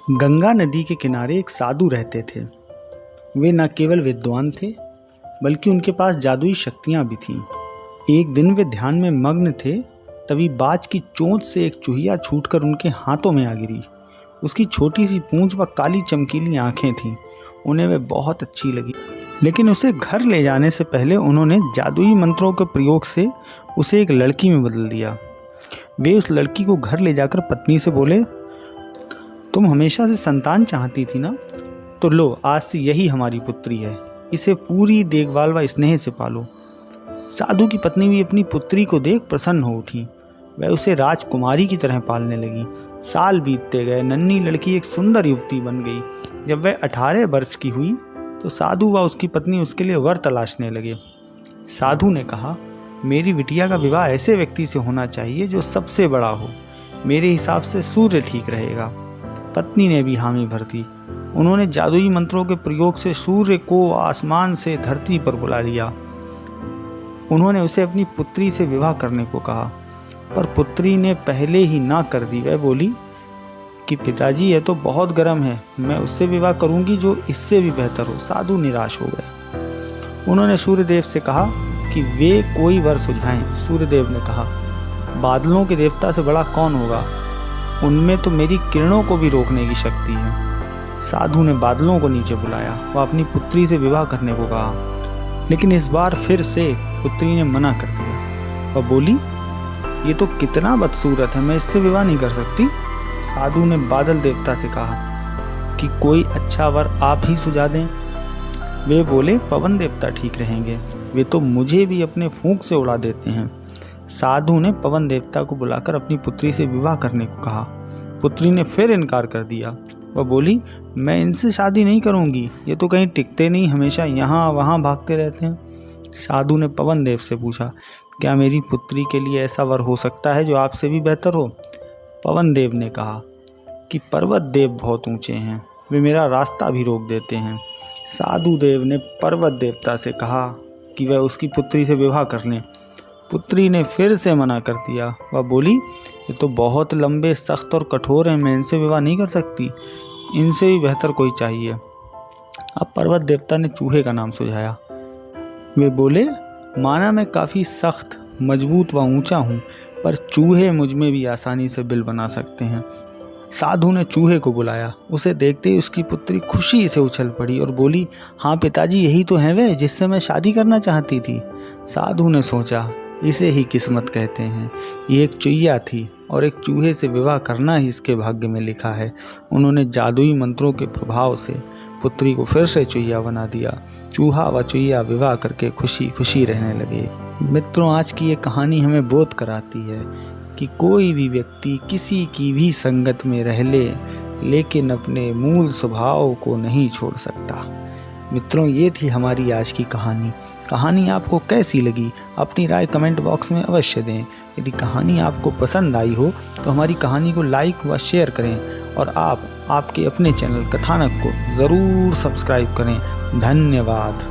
गंगा नदी के किनारे एक साधु रहते थे। वे न केवल विद्वान थे बल्कि उनके पास जादुई शक्तियाँ भी थीं। एक दिन वे ध्यान में मग्न थे, तभी बाज की चोंच से एक चूहिया छूटकर उनके हाथों में आ गिरी। उसकी छोटी सी पूंछ व काली चमकीली आंखें थीं। उन्हें वे बहुत अच्छी लगी, लेकिन उसे घर ले जाने से पहले उन्होंने जादुई मंत्रों के प्रयोग से उसे एक लड़की में बदल दिया। वे उस लड़की को घर ले जाकर पत्नी से बोले, तुम हमेशा से संतान चाहती थी ना, तो लो, आज से यही हमारी पुत्री है। इसे पूरी देखभाल व स्नेह से पालो। साधु की पत्नी भी अपनी पुत्री को देख प्रसन्न हो उठी। वह उसे राजकुमारी की तरह पालने लगी। साल बीतते गए, नन्ही लड़की एक सुंदर युवती बन गई। जब वह 18 वर्ष की हुई तो साधु व उसकी पत्नी उसके लिए वर तलाशने लगे। साधु ने कहा, मेरी बिटिया का विवाह ऐसे व्यक्ति से होना चाहिए जो सबसे बड़ा हो। मेरे हिसाब से सूर्य ठीक रहेगा। पत्नी ने भी हामी भर दी। उन्होंने जादुई मंत्रों के प्रयोग से सूर्य को आसमान से धरती पर बुला लिया। उन्होंने उसे अपनी पुत्री से विवाह करने को कहा, पर पुत्री ने पहले ही ना कर दी। वह बोली कि पिताजी, यह तो बहुत गर्म है, मैं उससे विवाह करूंगी जो इससे भी बेहतर हो। साधु निराश हो गए। उन्होंने सूर्यदेव से कहा कि वे कोई वर सुझाएं। सूर्यदेव ने कहा, बादलों के देवता से बड़ा कौन होगा, उनमें तो मेरी किरणों को भी रोकने की शक्ति है। साधु ने बादलों को नीचे बुलाया व अपनी पुत्री से विवाह करने को कहा, लेकिन इस बार फिर से पुत्री ने मना कर दिया। वह बोली, ये तो कितना बदसूरत है, मैं इससे विवाह नहीं कर सकती। साधु ने बादल देवता से कहा कि कोई अच्छा वर आप ही सुझा दें। वे बोले, पवन देवता ठीक रहेंगे, वे तो मुझे भी अपने फूंक से उड़ा देते हैं। साधु ने पवन देवता को बुलाकर अपनी पुत्री से विवाह करने को कहा। पुत्री ने फिर इनकार कर दिया। वह बोली, मैं इनसे शादी नहीं करूंगी, ये तो कहीं टिकते नहीं, हमेशा यहाँ वहाँ भागते रहते हैं। साधु ने पवन देव से पूछा, क्या मेरी पुत्री के लिए ऐसा वर हो सकता है जो आपसे भी बेहतर हो? पवन देव ने कहा कि पर्वत देव बहुत ऊंचे हैं, वे मेरा रास्ता भी रोक देते हैं। साधु देव ने पर्वत देवता से कहा कि वह उसकी पुत्री से विवाह कर लें। पुत्री ने फिर से मना कर दिया। वह बोली, ये तो बहुत लंबे, सख्त और कठोर हैं, मैं इनसे विवाह नहीं कर सकती, इनसे भी बेहतर कोई चाहिए। अब पर्वत देवता ने चूहे का नाम सुझाया। वे बोले, माना मैं काफ़ी सख्त, मजबूत व ऊंचा हूँ, पर चूहे मुझ में भी आसानी से बिल बना सकते हैं। साधु ने चूहे को बुलाया। उसे देखते ही उसकी पुत्री खुशी से उछल पड़ी और बोली, हाँ पिताजी, यही तो है वे जिससे मैं शादी करना चाहती थी। साधु ने सोचा, इसे ही किस्मत कहते हैं। ये एक चुईया थी और एक चूहे से विवाह करना ही इसके भाग्य में लिखा है। उन्होंने जादुई मंत्रों के प्रभाव से पुत्री को फिर से चुईया बना दिया। चूहा व चुईया विवाह करके खुशी खुशी रहने लगे। मित्रों, आज की ये कहानी हमें बोध कराती है कि कोई भी व्यक्ति किसी की भी संगत में रह ले, लेकिन अपने मूल स्वभाव को नहीं छोड़ सकता। मित्रों, ये थी हमारी आज की कहानी आपको कैसी लगी? अपनी राय कमेंट बॉक्स में अवश्य दें। यदि कहानी आपको पसंद आई हो तो हमारी कहानी को लाइक व शेयर करें और आपके अपने चैनल कथानक को ज़रूर सब्सक्राइब करें। धन्यवाद।